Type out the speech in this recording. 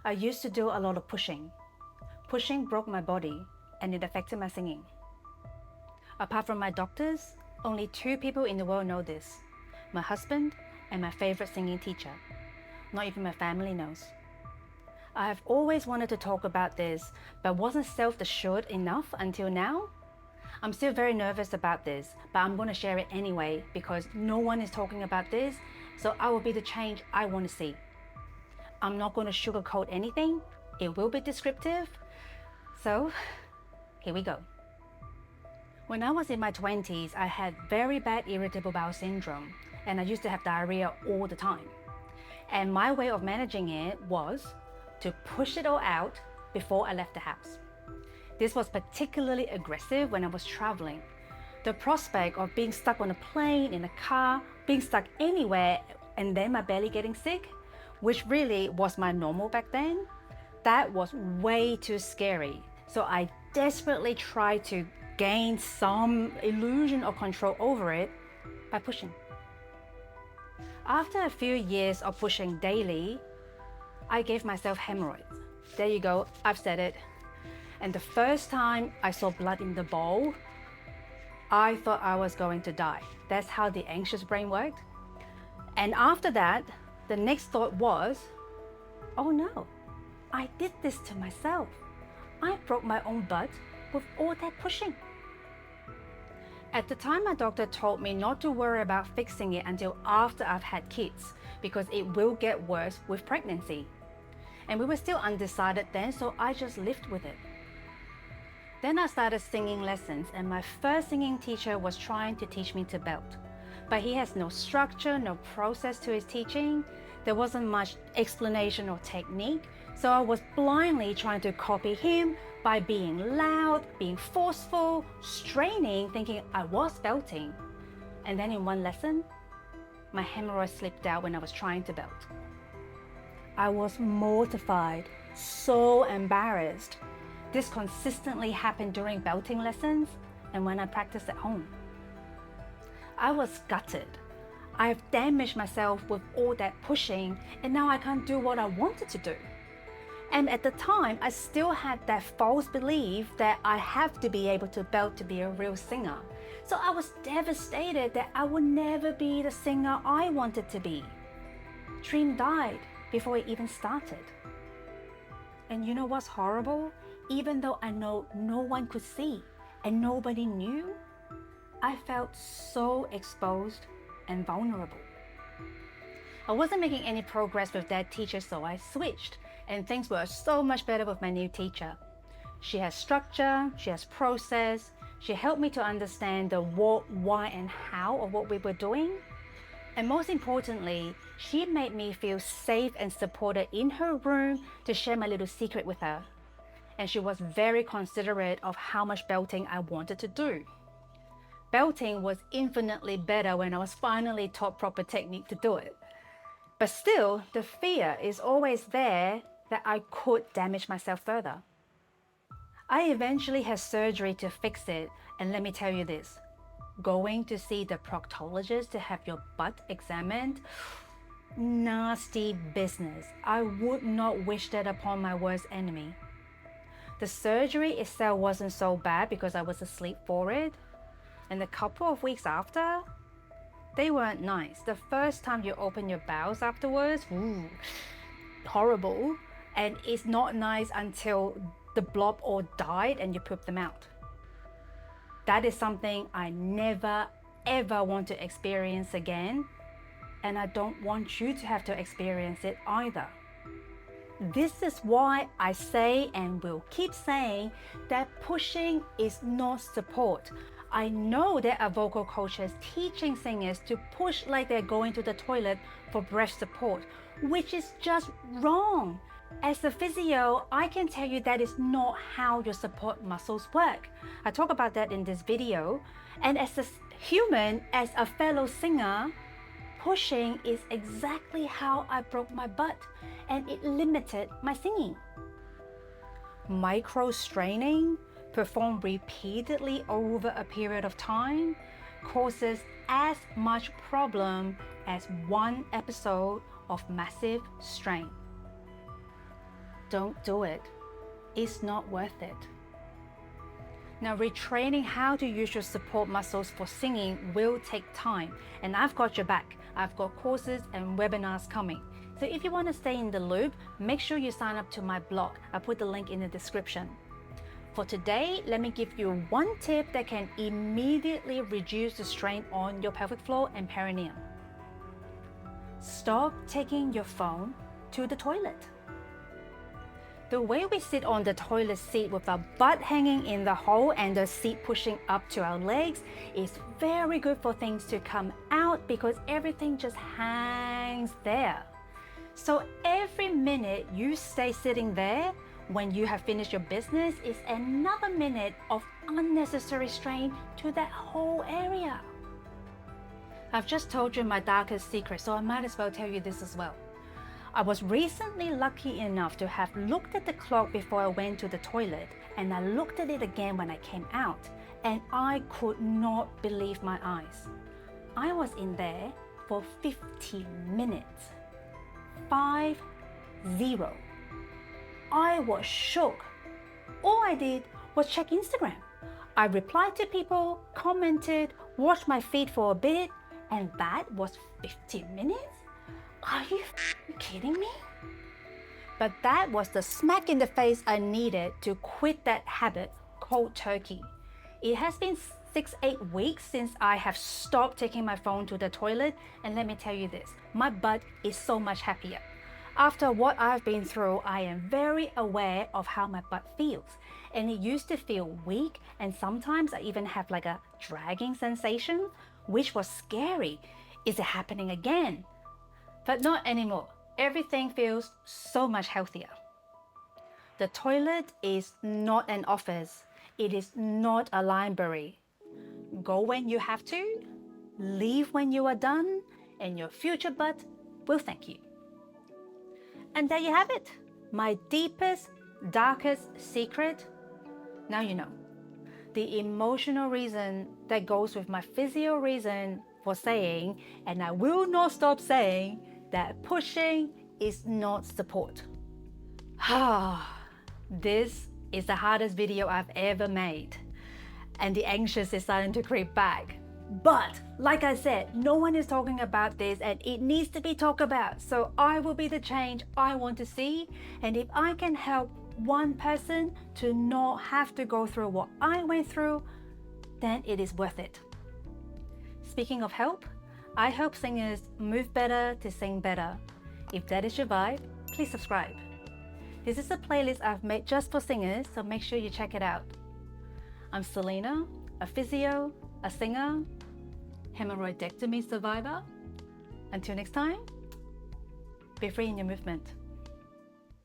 I used to do a lot of pushing. Pushing broke my body and it affected my singing. Apart from my doctors, only 2 people in the world know this: my husband and my favorite singing teacher. Not even my family knows. I have always wanted to talk about this, but wasn't self-assured enough until now. I'm still very nervous about this, but I'm going to share it anyway because no one is talking about this, so I will be the change I want to see. I'm not going to sugarcoat anything. It will be descriptive. So, here we go. When I was in my 20s, I had very bad irritable bowel syndrome, and I used to have diarrhea all the time. And my way of managing it was to push it all out before I left the house. This was particularly aggressive when I was traveling. The prospect of being stuck on a plane, in a car, being stuck anywhere, and then my belly getting sick, which really was my normal back then, that was way too scary. So I desperately tried to gain some illusion of control over it by pushing. After a few years of pushing daily, I gave myself hemorrhoids. There you go, I've said it. And the first time I saw blood in the bowl, I thought I was going to die. That's how the anxious brain worked. And after that, the next thought was, oh no, I did this to myself. I broke my own butt with all that pushing. At the time, my doctor told me not to worry about fixing it until after I've had kids, because it will get worse with pregnancy. And we were still undecided then, so I just lived with it. Then I started singing lessons, and my first singing teacher was trying to teach me to belt. But he has no structure, no process to his teaching. There wasn't much explanation or technique, so I was blindly trying to copy him by being loud, being forceful, straining, thinking I was belting. And then in one lesson, my hemorrhoid slipped out when I was trying to belt. I was mortified, so embarrassed. This consistently happened during belting lessons and when I practiced at home. I was gutted. I have damaged myself with all that pushing, and now I can't do what I wanted to do. And at the time, I still had that false belief that I have to be able to belt to be a real singer. So I was devastated that I would never be the singer I wanted to be. Dream died before it even started. And you know what's horrible? Even though I know no one could see and nobody knew, I felt so exposed and vulnerable. I wasn't making any progress with that teacher, so I switched, and things were so much better with my new teacher. She has structure, she has process, she helped me to understand the what, why, and how of what we were doing. And most importantly, she made me feel safe and supported in her room to share my little secret with her. And she was very considerate of how much belting I wanted to do. Belting was infinitely better when I was finally taught proper technique to do it. But still, the fear is always there that I could damage myself further. I eventually had surgery to fix it, and let me tell you this, going to see the proctologist to have your butt examined, nasty business. I would not wish that upon my worst enemy. The surgery itself wasn't so bad because I was asleep for it, and a couple of weeks after, they weren't nice. The first time you open your bowels afterwards, horrible. And it's not nice until the blob all died and you poop them out. That is something I never, ever want to experience again. And I don't want you to have to experience it either. This is why I say and will keep saying that pushing is not support. I know there are vocal coaches teaching singers to push like they're going to the toilet for breath support, which is just wrong. As a physio, I can tell you that is not how your support muscles work. I talk about that in this video. And as a human, as a fellow singer, pushing is exactly how I broke my butt, and it limited my singing. Micro straining, performed repeatedly over a period of time, causes as much problem as one episode of massive strain. don't do it. It's not worth it. Now, retraining how to use your support muscles for singing will take time, and I've got your back. I've got courses and webinars coming. So if you want to stay in the loop, make sure you sign up to my blog. I'll put the link in the description. For today, let me give you one tip that can immediately reduce the strain on your pelvic floor and perineum. Stop taking your phone to the toilet. The way we sit on the toilet seat with our butt hanging in the hole and the seat pushing up to our legs is very good for things to come out because everything just hangs there. So every minute you stay sitting there when you have finished your business is another minute of unnecessary strain to that whole area. I've just told you my darkest secret, so I might as well tell you this as well. I was recently lucky enough to have looked at the clock before I went to the toilet, and I looked at it again when I came out, and I could not believe my eyes. I was in there for 50 minutes. 50. I was shook. All I did was check Instagram. I replied to people, commented, watched my feed for a bit, and that was 15 minutes? Are you kidding me? But that was the smack in the face I needed to quit that habit cold turkey. It has been 6-8 weeks since I have stopped taking my phone to the toilet, and let me tell you this, my butt is so much happier. After what I've been through, I am very aware of how my butt feels, and it used to feel weak, and sometimes I even have like a dragging sensation, which was scary. Is it happening again? But not anymore. Everything feels so much healthier. The toilet is not an office. It is not a library. Go when you have to, leave when you are done, and your future butt will thank you. And there you have it. My deepest, darkest secret. Now you know. The emotional reason that goes with my physio reason for saying, and I will not stop saying, that pushing is not support. This is the hardest video I've ever made, and the anxious is starting to creep back. But like I said, no one is talking about this, and it needs to be talked about. So I will be the change I want to see, and if I can help one person to not have to go through what I went through, then it is worth it. Speaking of help, I help singers move better to sing better. If that is your vibe, please subscribe. This is a playlist I've made just for singers, so make sure you check it out. I'm Selena, a physio, a singer, hemorrhoidectomy survivor. Until next time, be free in your movement.